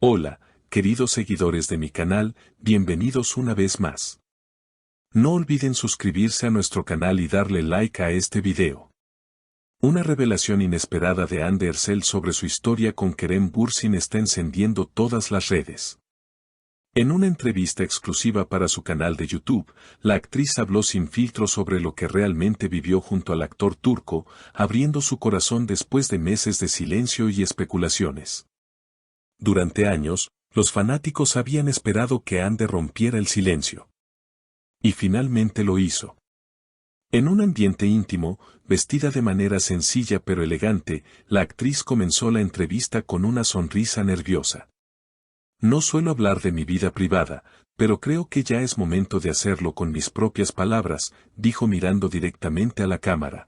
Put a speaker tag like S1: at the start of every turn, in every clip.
S1: Hola, queridos seguidores de mi canal, bienvenidos una vez más. No olviden suscribirse a nuestro canal y darle like a este video. Una revelación inesperada de Hande Erçel sobre su historia con Kerem Bürsin está encendiendo todas las redes. En una entrevista exclusiva para su canal de YouTube, la actriz habló sin filtro sobre lo que realmente vivió junto al actor turco, abriendo su corazón después de meses de silencio y especulaciones. Durante años, los fanáticos habían esperado que Hande rompiera el silencio. Y finalmente lo hizo. En un ambiente íntimo, vestida de manera sencilla pero elegante, la actriz comenzó la entrevista con una sonrisa nerviosa. No suelo hablar de mi vida privada, pero creo que ya es momento de hacerlo con mis propias palabras, dijo mirando directamente a la cámara.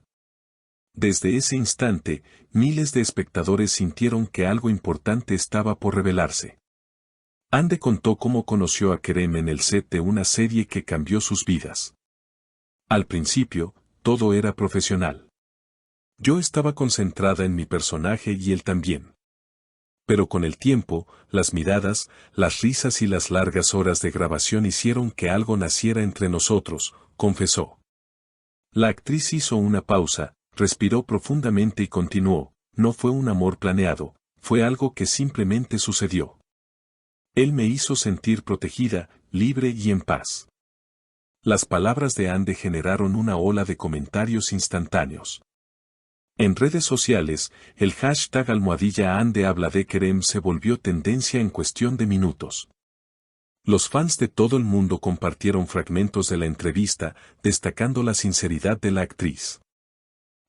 S1: Desde ese instante, miles de espectadores sintieron que algo importante estaba por revelarse. Hande contó cómo conoció a Kerem en el set de una serie que cambió sus vidas. Al principio, todo era profesional. Yo estaba concentrada en mi personaje y él también. Pero con el tiempo, las miradas, las risas y las largas horas de grabación hicieron que algo naciera entre nosotros, confesó. La actriz hizo una pausa, respiró profundamente y continuó, no fue un amor planeado, fue algo que simplemente sucedió. Él me hizo sentir protegida, libre y en paz. Las palabras de Hande generaron una ola de comentarios instantáneos. En redes sociales, el hashtag #Hande habla de Kerem se volvió tendencia en cuestión de minutos. Los fans de todo el mundo compartieron fragmentos de la entrevista, destacando la sinceridad de la actriz.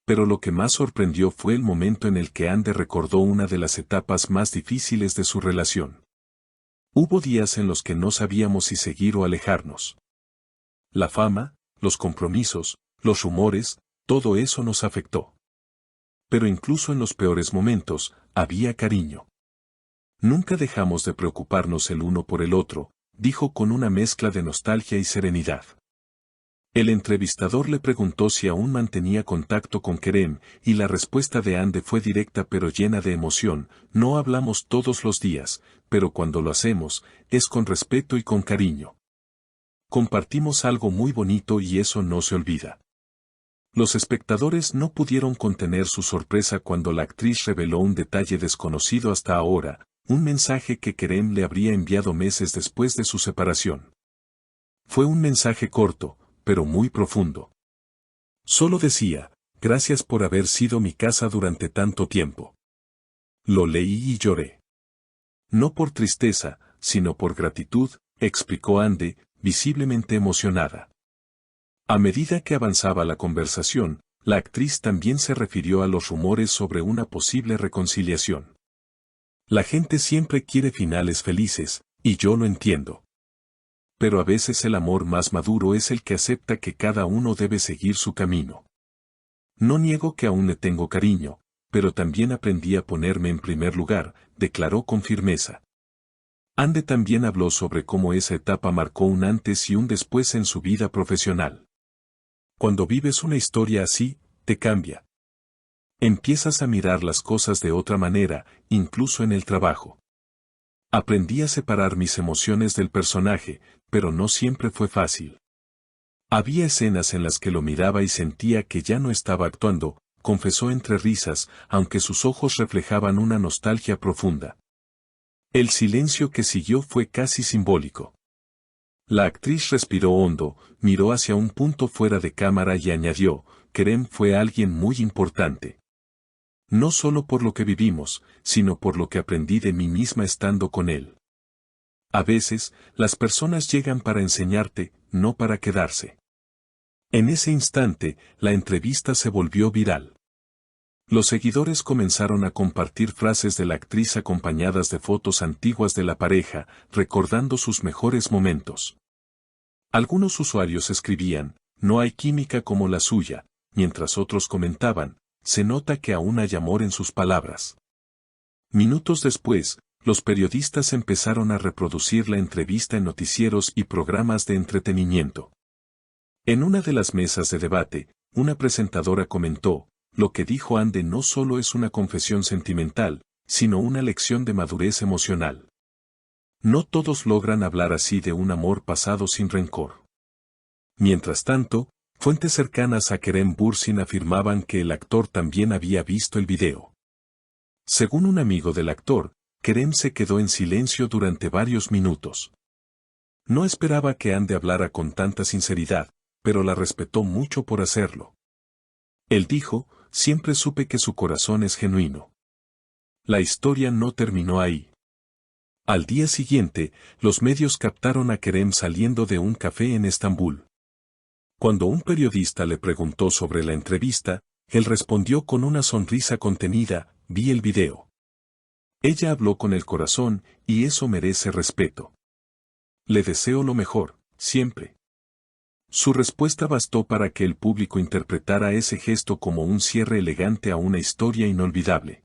S1: Pero lo que más sorprendió fue el momento en el que Hande recordó una de las etapas más difíciles de su relación. Hubo días en los que no sabíamos si seguir o alejarnos. La fama, los compromisos, los rumores, todo eso nos afectó. Pero incluso en los peores momentos, había cariño. Nunca dejamos de preocuparnos el uno por el otro, dijo con una mezcla de nostalgia y serenidad. El entrevistador le preguntó si aún mantenía contacto con Kerem, y la respuesta de Hande fue directa pero llena de emoción, no hablamos todos los días, pero cuando lo hacemos, es con respeto y con cariño. Compartimos algo muy bonito y eso no se olvida. Los espectadores no pudieron contener su sorpresa cuando la actriz reveló un detalle desconocido hasta ahora, un mensaje que Kerem le habría enviado meses después de su separación. Fue un mensaje corto, pero muy profundo. Solo decía, gracias por haber sido mi casa durante tanto tiempo. Lo leí y lloré. No por tristeza, sino por gratitud, explicó Hande, visiblemente emocionada. A medida que avanzaba la conversación, la actriz también se refirió a los rumores sobre una posible reconciliación. La gente siempre quiere finales felices, y yo lo entiendo. Pero a veces el amor más maduro es el que acepta que cada uno debe seguir su camino. No niego que aún le tengo cariño, pero también aprendí a ponerme en primer lugar, declaró con firmeza. Hande también habló sobre cómo esa etapa marcó un antes y un después en su vida profesional. Cuando vives una historia así, te cambia. Empiezas a mirar las cosas de otra manera, incluso en el trabajo. Aprendí a separar mis emociones del personaje, pero no siempre fue fácil. Había escenas en las que lo miraba y sentía que ya no estaba actuando, confesó entre risas, aunque sus ojos reflejaban una nostalgia profunda. El silencio que siguió fue casi simbólico. La actriz respiró hondo, miró hacia un punto fuera de cámara y añadió, Kerem fue alguien muy importante. No solo por lo que vivimos, sino por lo que aprendí de mí misma estando con él. A veces, las personas llegan para enseñarte, no para quedarse. En ese instante, la entrevista se volvió viral. Los seguidores comenzaron a compartir frases de la actriz acompañadas de fotos antiguas de la pareja, recordando sus mejores momentos. Algunos usuarios escribían, no hay química como la suya, mientras otros comentaban, se nota que aún hay amor en sus palabras. Minutos después, los periodistas empezaron a reproducir la entrevista en noticieros y programas de entretenimiento. En una de las mesas de debate, una presentadora comentó, lo que dijo Hande no solo es una confesión sentimental, sino una lección de madurez emocional. No todos logran hablar así de un amor pasado sin rencor. Mientras tanto, fuentes cercanas a Kerem Bürsin afirmaban que el actor también había visto el video. Según un amigo del actor, Kerem se quedó en silencio durante varios minutos. No esperaba que Hande hablara con tanta sinceridad, pero la respetó mucho por hacerlo. Él dijo, siempre supe que su corazón es genuino. La historia no terminó ahí. Al día siguiente, los medios captaron a Kerem saliendo de un café en Estambul. Cuando un periodista le preguntó sobre la entrevista, él respondió con una sonrisa contenida, vi el video. Ella habló con el corazón, y eso merece respeto. Le deseo lo mejor, siempre. Su respuesta bastó para que el público interpretara ese gesto como un cierre elegante a una historia inolvidable.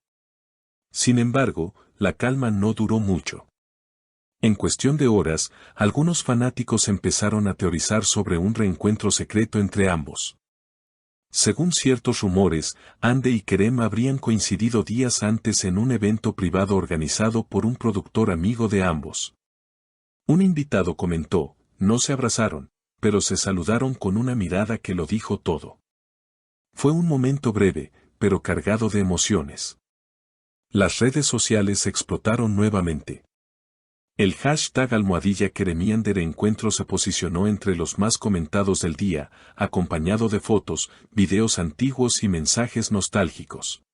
S1: Sin embargo, la calma no duró mucho. En cuestión de horas, algunos fanáticos empezaron a teorizar sobre un reencuentro secreto entre ambos. Según ciertos rumores, Hande y Kerem habrían coincidido días antes en un evento privado organizado por un productor amigo de ambos. Un invitado comentó, no se abrazaron, pero se saludaron con una mirada que lo dijo todo. Fue un momento breve, pero cargado de emociones. Las redes sociales explotaron nuevamente. El hashtag #Keremian de reencuentro se posicionó entre los más comentados del día, acompañado de fotos, videos antiguos y mensajes nostálgicos.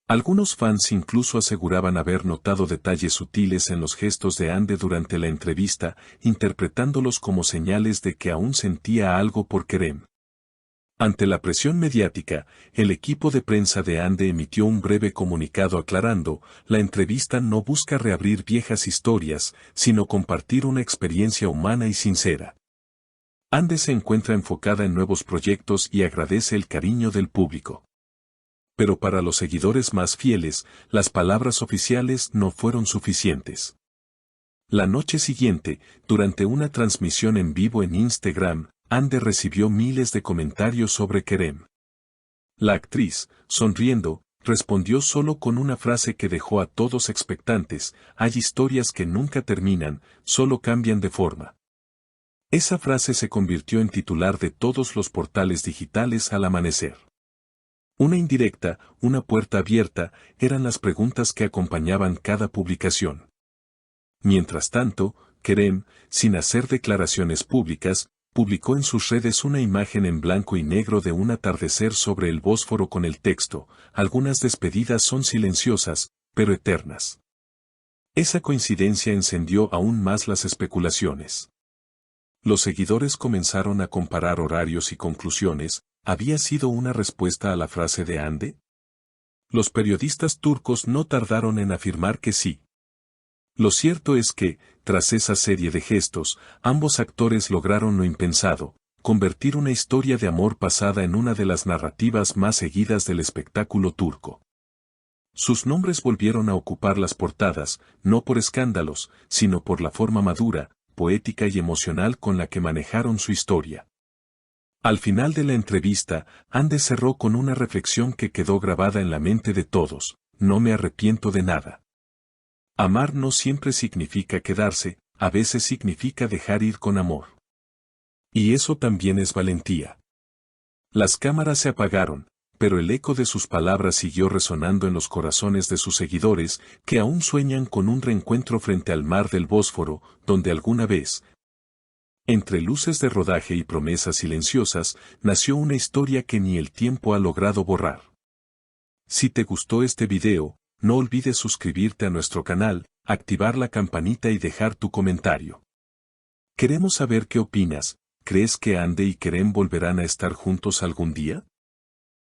S1: Algunos fans incluso aseguraban haber notado detalles sutiles en los gestos de Hande durante la entrevista, interpretándolos como señales de que aún sentía algo por Kerem. Ante la presión mediática, el equipo de prensa de Hande emitió un breve comunicado aclarando, la entrevista no busca reabrir viejas historias, sino compartir una experiencia humana y sincera. Hande se encuentra enfocada en nuevos proyectos y agradece el cariño del público. Pero para los seguidores más fieles, las palabras oficiales no fueron suficientes. La noche siguiente, durante una transmisión en vivo en Instagram, Hande recibió miles de comentarios sobre Kerem. La actriz, sonriendo, respondió solo con una frase que dejó a todos expectantes, hay historias que nunca terminan, solo cambian de forma. Esa frase se convirtió en titular de todos los portales digitales al amanecer. Una indirecta, una puerta abierta, eran las preguntas que acompañaban cada publicación. Mientras tanto, Kerem, sin hacer declaraciones públicas, publicó en sus redes una imagen en blanco y negro de un atardecer sobre el Bósforo con el texto, algunas despedidas son silenciosas, pero eternas. Esa coincidencia encendió aún más las especulaciones. Los seguidores comenzaron a comparar horarios y conclusiones, ¿había sido una respuesta a la frase de Hande? Los periodistas turcos no tardaron en afirmar que sí. Lo cierto es que, tras esa serie de gestos, ambos actores lograron lo impensado, convertir una historia de amor pasada en una de las narrativas más seguidas del espectáculo turco. Sus nombres volvieron a ocupar las portadas, no por escándalos, sino por la forma madura, poética y emocional con la que manejaron su historia. Al final de la entrevista, Hande cerró con una reflexión que quedó grabada en la mente de todos, no me arrepiento de nada. Amar no siempre significa quedarse, a veces significa dejar ir con amor. Y eso también es valentía. Las cámaras se apagaron, pero el eco de sus palabras siguió resonando en los corazones de sus seguidores, que aún sueñan con un reencuentro frente al mar del Bósforo, donde alguna vez, entre luces de rodaje y promesas silenciosas, nació una historia que ni el tiempo ha logrado borrar. Si te gustó este video, no olvides suscribirte a nuestro canal, activar la campanita y dejar tu comentario. Queremos saber qué opinas, ¿crees que Hande y Kerem volverán a estar juntos algún día?